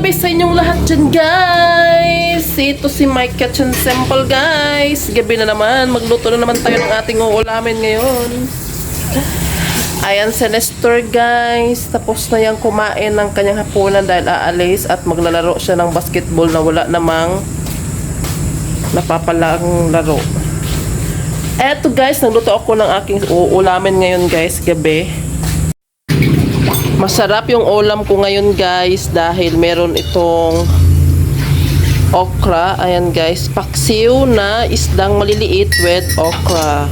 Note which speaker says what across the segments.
Speaker 1: gabi sa inyong lahat dyan, guys! Ito si Mike Kitchen Simple, guys. Gabi na naman. Magluto na naman tayo ng ating uulamin ngayon. Ayan si Nestor, guys. Tapos na yung kumain ng kanyang hapunan dahil aalis at maglalaro siya ng basketball na wala namang napapalang laro. Eto, guys, nagluto ako ng aking uulamin ngayon, guys, gabi. Masarap yung ulam ko ngayon, guys, dahil meron itong okra. Ayan, guys, paksiw na isdang maliliit with okra.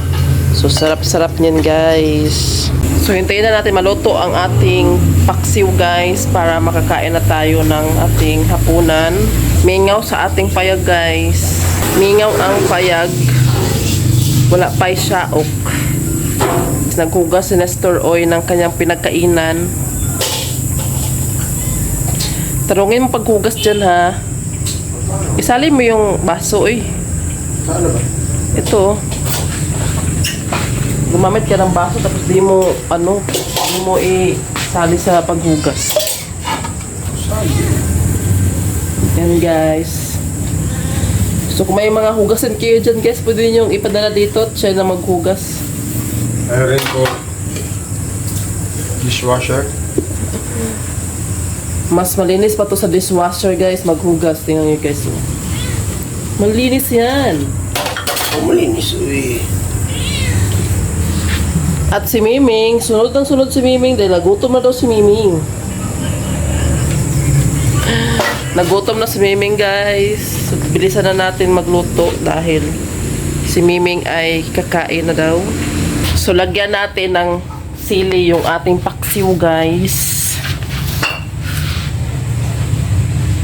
Speaker 1: So, sarap-sarap niyan, guys. So, hintayin na natin maluto ang ating paksiw, guys, para makakain na tayo ng ating hapunan. Mingaw sa ating payag, guys. Mingaw ang payag. Wala pa'y siyaok. Naghugas si Nestor Oy ng kanyang pinagkainan. Tarungin mo paghugas dyan, ha. Isali mo yung baso, eh.
Speaker 2: Ano ba?
Speaker 1: Ito. Gumamit ka ng baso, tapos di mo isali sa paghugas. Yan, guys. So, kung may mga hugasin kayo dyan, guys, pwede nyo ipadala dito at siya na maghugas.
Speaker 2: Meron ko dishwasher.
Speaker 1: Mas malinis pa to sa dishwasher, guys, maghugas. Tingnan nyo, guys. Malinis yan.
Speaker 2: Malinis, uy.
Speaker 1: At si Miming, sunod ng sunod si Miming dahil nagutom na daw si Miming. Nagutom na si Miming, guys. So, bilisan na natin magluto dahil si Miming ay kakain na daw. So, lagyan natin ng sili yung ating paksiw, guys.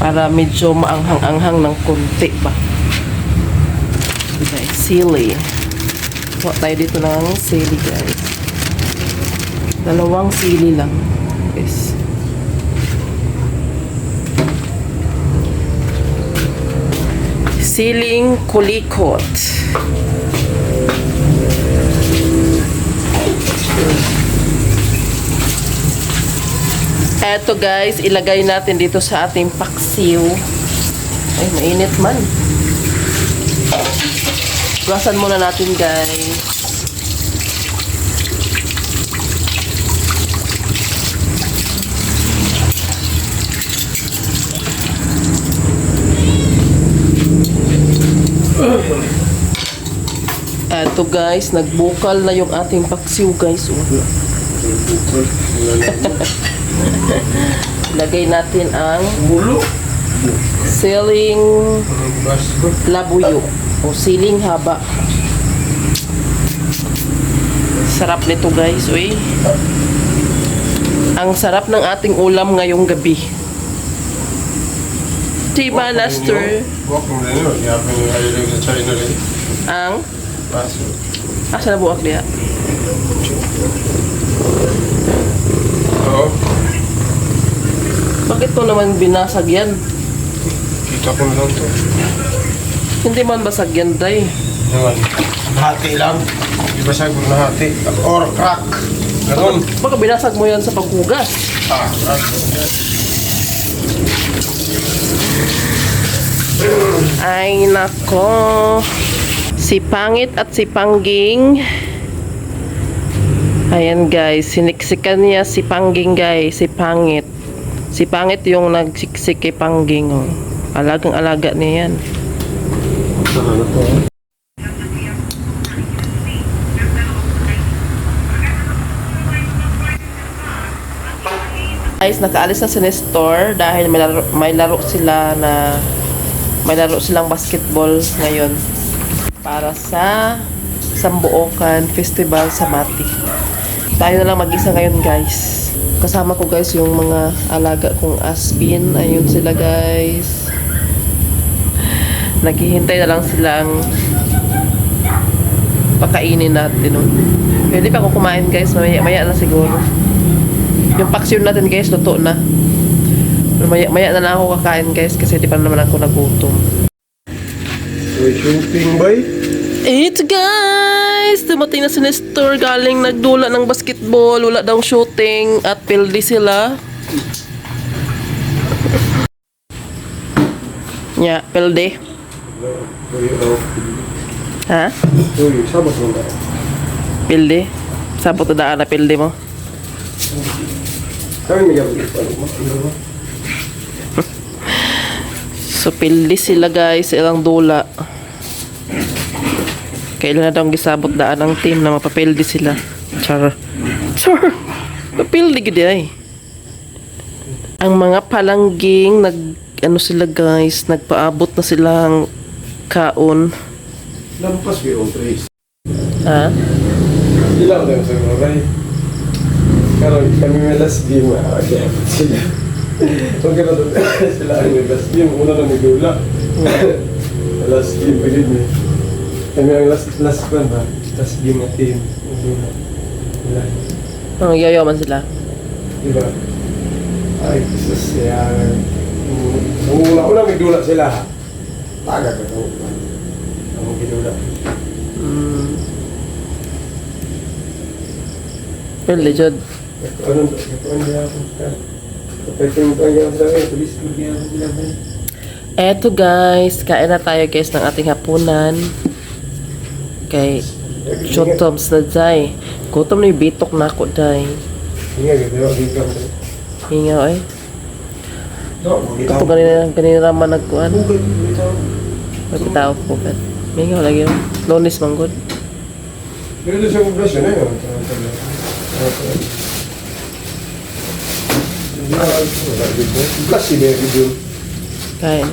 Speaker 1: Para medyo maanghang-anghang ng konti ba. So, guys, sili. Kuha tayo dito ng sili, guys. 2 sili lang, guys. Siling kulikot. Eto, guys, ilagay natin dito sa ating paksiw. Ay, mainit man. Gasan muna natin, guys. Eto, guys, nagbukal na yung ating paksiw, guys. Lagay natin ang siling labuyo o siling haba. Sarap nito, guys. Uy. Ang sarap ng ating ulam ngayong gabi. Diba, Nestor?
Speaker 2: Buwak mo rin yun. Yapin yung ayaw sa China rin.
Speaker 1: Ang?
Speaker 2: Baso.
Speaker 1: Asa na buwak niya?
Speaker 2: Oo.
Speaker 1: Bakit ko naman binasag yan?
Speaker 2: Kita ko na lang to.
Speaker 1: Hindi man basag yan, day.
Speaker 2: Naman. Nahati lang. Di ba sabi mo nahati? Or crack. Ganon.
Speaker 1: Baka binasag mo yan sa paghugas.
Speaker 2: Crack.
Speaker 1: Ay, nako. Si Pangit at si Pangging. Ayan, guys. Siniksikan niya si Pangging, guys. Si Pangit. Si Pangit yung nagsiksik kay Pangging. Oh. Alagang-alaga niya yan. Guys, nakaalis na si Nestor dahil may laro silang basketball ngayon para sa Sambuokan Festival sa Mati. Tayo na lang mag-isa ngayon, guys. Kasama ko, guys, yung mga alaga kong asbin. Ayun sila, guys. Naghihintay na lang silang pakainin natin. No? Pwede pa ako kumain, guys. Maya na siguro. Yung paksiw natin, guys, luto na. Pero maya na lang ako kakain, guys, kasi di pa naman ako nagutom.
Speaker 2: May shooting, boy.
Speaker 1: It's, guys! Dumating na si Nestor, galing nagdula ng basketball. Wala daw shooting at pildi sila. Nya, pilde. Ha?
Speaker 2: Uy, sabot mo na.
Speaker 1: Pilde. Sabot na daan na pilde mo.
Speaker 2: Kami may gabi. Ano?
Speaker 1: So, pilde sila guys, sa ilang dula. Kailan na daw ang gisabot daan ng team na mapapilde sila. Char. Char! Mapilde gid ay. Ang mga palangging, ano sila guys, nagpaabot na silang kaon.
Speaker 2: Lampas ko yung trace.
Speaker 1: Ha?
Speaker 2: Ilang lang sa mga ray. Kalau kami may last game, kaya sila. Kung kaya doon sila ay may last game, una na may dula. Last game pa yun eh. Kami ang last one ba? Last game na team. Wala.
Speaker 1: Ang yayaman sila.
Speaker 2: Diba? Ay, Jesus, yan. Nung una may dula sila. Taga ka ito. Ang may dula.
Speaker 1: Pilde, Jod.
Speaker 2: Ano niya ako? Kapag mo niya ako sa akin, tulis ko niya ako sila ba?
Speaker 1: Eto guys, kain na tayo guys ng ating hapunan. Kay Chotoms na day. Gutom na yung bitok na ako day.
Speaker 2: Hinga, ganda ako dito.
Speaker 1: Hingaw eh. Ito
Speaker 2: Bukit.
Speaker 1: kanina naman nagkuhan.
Speaker 2: Bukit.
Speaker 1: Magkitao po ka. Hingaw lagi yun. Lonis manggod.
Speaker 2: Pero sa operasyon na yun. Plus si Mary June.
Speaker 1: Kain.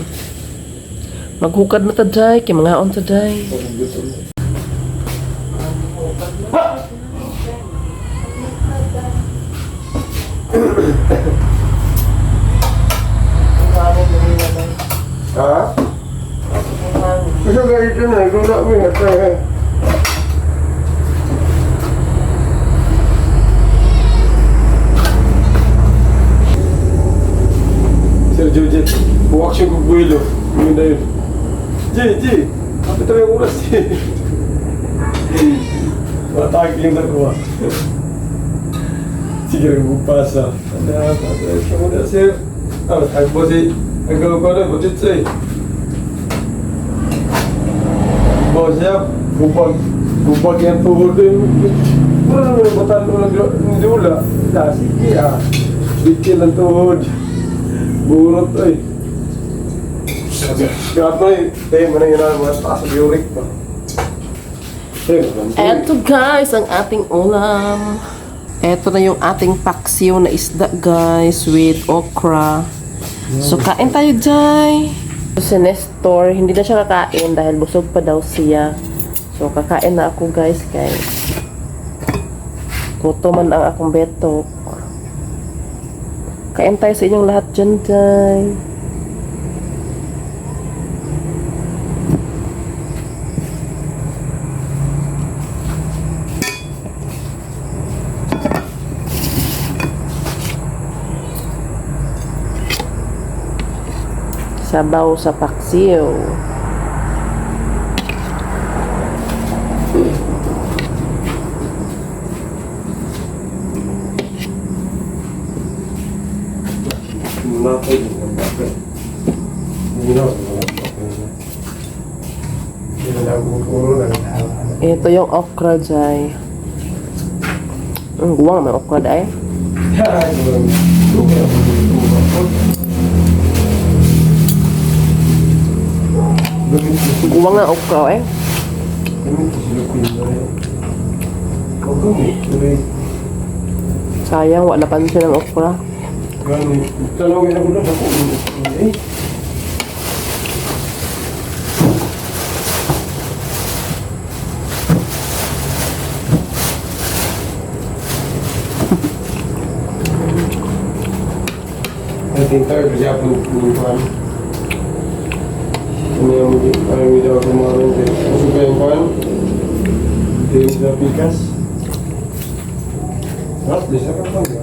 Speaker 1: Maghukad na taday. Kaya mga on taday.
Speaker 2: Ha? Kasi ganito na, kung namin at Sir Jojet, buwak siya kubuilo. Yun na yun. Ji! Kapit na yung oras, Ji. Matagi yung nakuha. Sige rin bupasa. Siya mo na, sir. Tayo po si... Ang gawin ko na, budget siya eh. Bawa siya, bubag yan tuhod eh. Wala naman yung batalo ng dula. Sige bikin ang tuhod. Burot eh. Kahit mo eh, tayo mo na yun ang mga taas ng uric pa.
Speaker 1: Eto guys, ang ating ulam. Eto na yung ating paksiw na isda guys with okra. So kain tayo Jai. Si Nestor, hindi na siya kakain dahil busog pa daw siya. So kakain na ako guys kay kuto man ang akong betok. Kain tayo sa inyong lahat dyan Jai. Sabaw sa paksiw. Ito yung okra Jai. Guwang may okra dai. Guwang nga okra eh. Sayang wala pansin ng okra.
Speaker 2: Talawin ako na ako. Natin tayo siya puluhan. Ano yung video ako maroon din. Kasi ba yung pan? Hindi sa pikas. At least ako pa nga.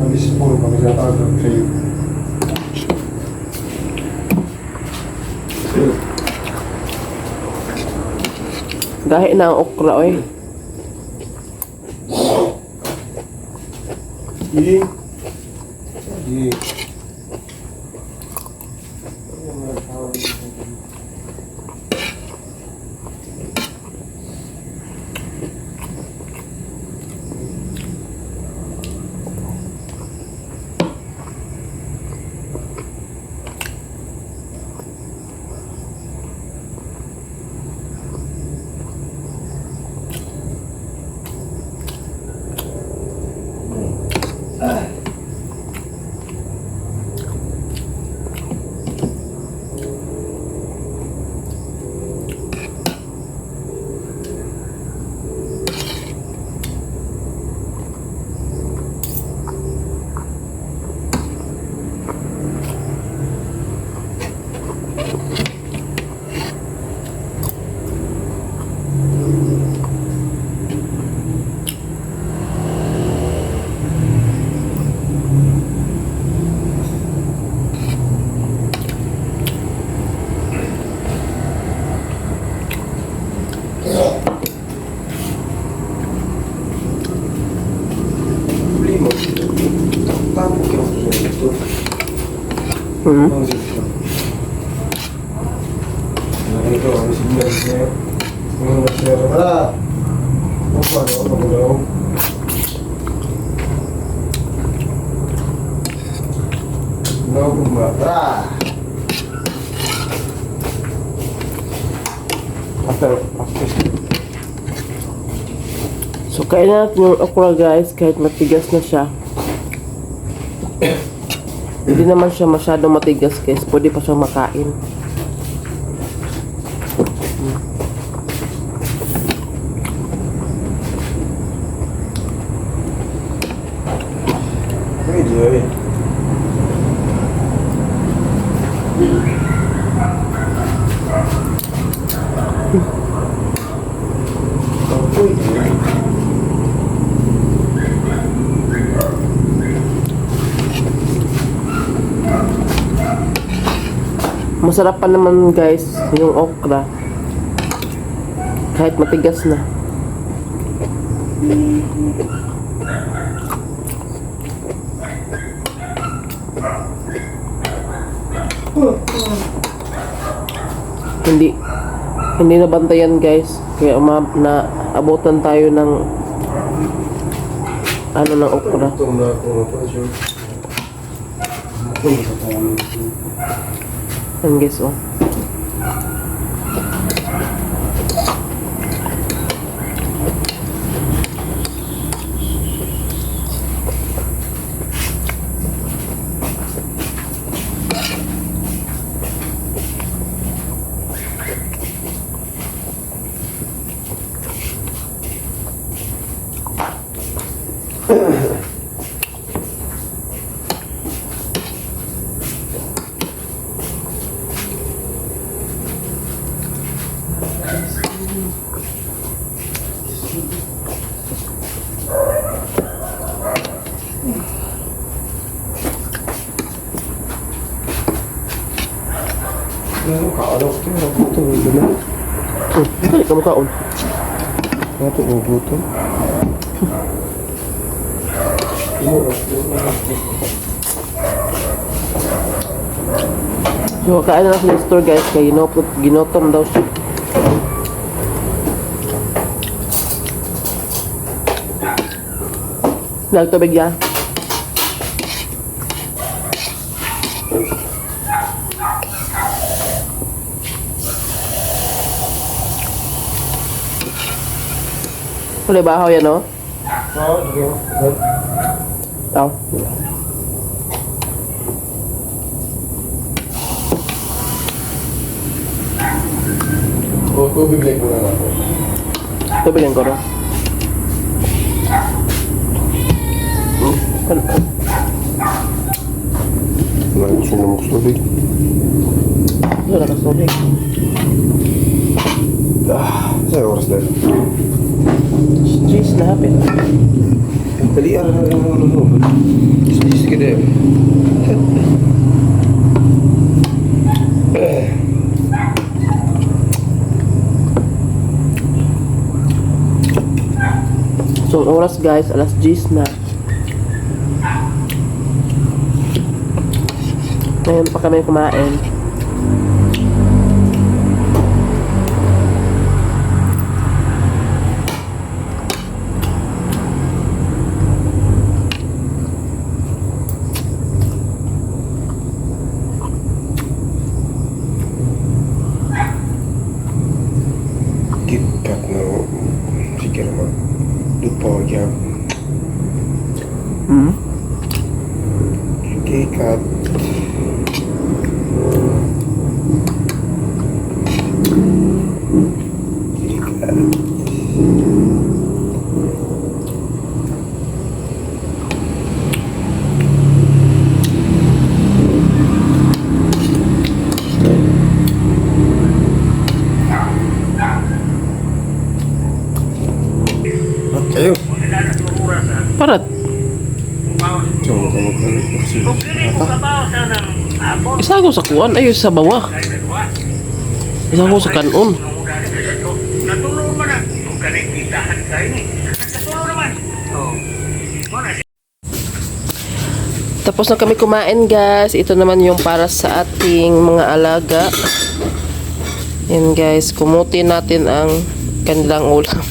Speaker 2: Alis po, magkakagag kayo.
Speaker 1: Dahil na ang okra eh.
Speaker 2: Hindi. Kapit ka ako dito.
Speaker 1: Hmm?
Speaker 2: Ang dito. Ito, ang signal niya. Ang nasira. Wala! Ano magalaw? Wala! After.
Speaker 1: So, kain natin yung okra guys, kahit matigas na siya. Hindi naman siya masyadong matigas guys, pwede pa siyang makain.
Speaker 2: Pwede eh. Pwede.
Speaker 1: Masarap pa naman guys yung okra. Kahit matigas na. Hindi nabantayan guys. Kaya naabutan tayo ng ng okra.
Speaker 2: Ito na ako na pa siya.
Speaker 1: Yan guys, oh.
Speaker 2: Ano kaalok ito? Ito, ito na.
Speaker 1: Ay, kamu kaon.
Speaker 2: Ito, ubuto.
Speaker 1: So, kain na lang sa store guys, kaya ginotom daw siya. Nagtubig yan. Kulay bahaw yan, no?
Speaker 2: Oo, sige.
Speaker 1: Aw.
Speaker 2: Tubig like mo lang ako.
Speaker 1: Tubigan ko, no?
Speaker 2: Wala gusto na mo tubig.
Speaker 1: Wala ka tubig.
Speaker 2: Sa'yo oras dahil.
Speaker 1: Jeez, lahapin.
Speaker 2: Dali, ano. Sige, sige dahil. So, ang oras guys, alas 10 na. Ngayon pa kami kumain. KitKat na sige naman. Lupa yan.
Speaker 1: Hmm?
Speaker 2: KitKat. Ayo.
Speaker 1: Parat.
Speaker 2: Coba kamu kan kursi. Apa?
Speaker 1: Isa ko sa kuwan, ay sa bawah. Isa ko sa kanon.
Speaker 3: Natulog mo na. Kung kanikitahan kayo ni. Natulog naman. Oh.
Speaker 1: Tapos na kami kumain guys. Ito naman yung para sa ating mga alaga. Yan guys, kumutin natin ang kanilang ulam.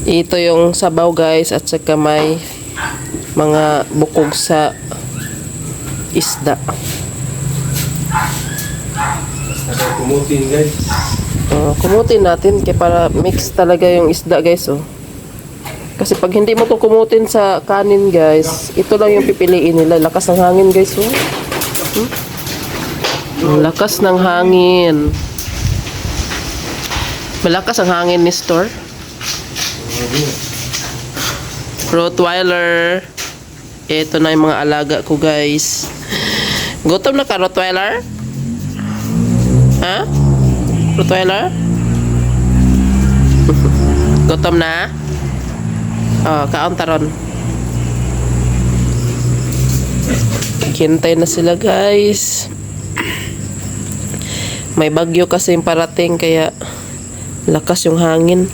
Speaker 1: Ito yung sabaw guys at saka may mga bukog sa isda.
Speaker 2: Basta kumutin guys.
Speaker 1: Kumutin natin kaya para mix talaga yung isda guys oh. Kasi pag hindi mo to kumutin sa kanin guys, ito lang yung pipiliin nila. Lakas ng hangin guys oh. Ang lakas ng hangin. Malakas ang hangin ni Store. Rottweiler. Ito na yung mga alaga ko guys. Gutom na ka Rottweiler? Ha? Rottweiler? Gutom na? Oh, kaon taron. Hintay na sila guys. May bagyo kasi yung parating kaya lakas yung hangin.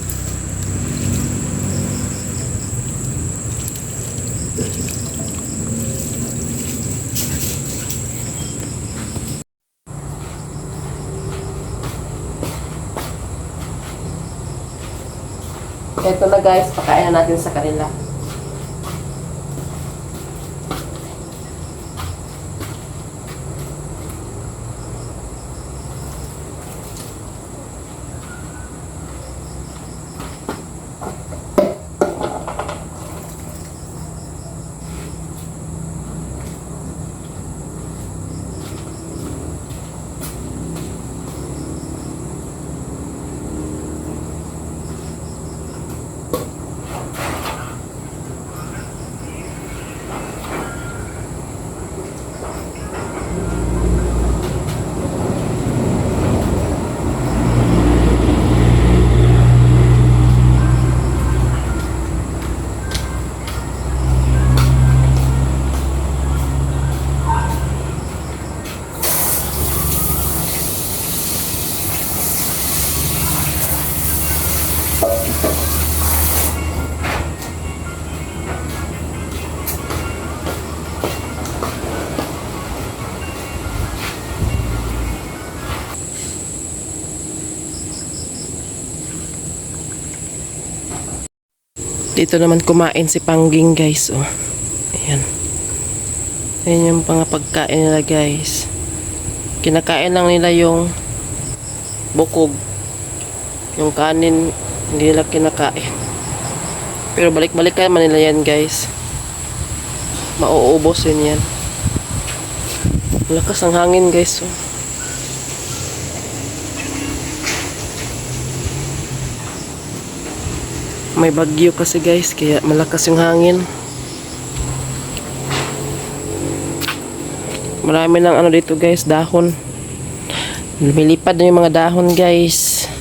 Speaker 1: Ito na guys, pakain na natin sa kanila. Dito naman kumain si Pangging guys oh. Ayan. Ayan yung mga pagkain nila guys. Kinakain lang nila yung bukog. Yung kanin hindi nila kinakain. Pero balik-balik naman nila yan guys. Mauubos yun yan. Lakas ang hangin guys oh. May bagyo kasi guys, kaya malakas yung hangin. Marami ng ano dito guys, dahon. Lumilipad na yung mga dahon guys.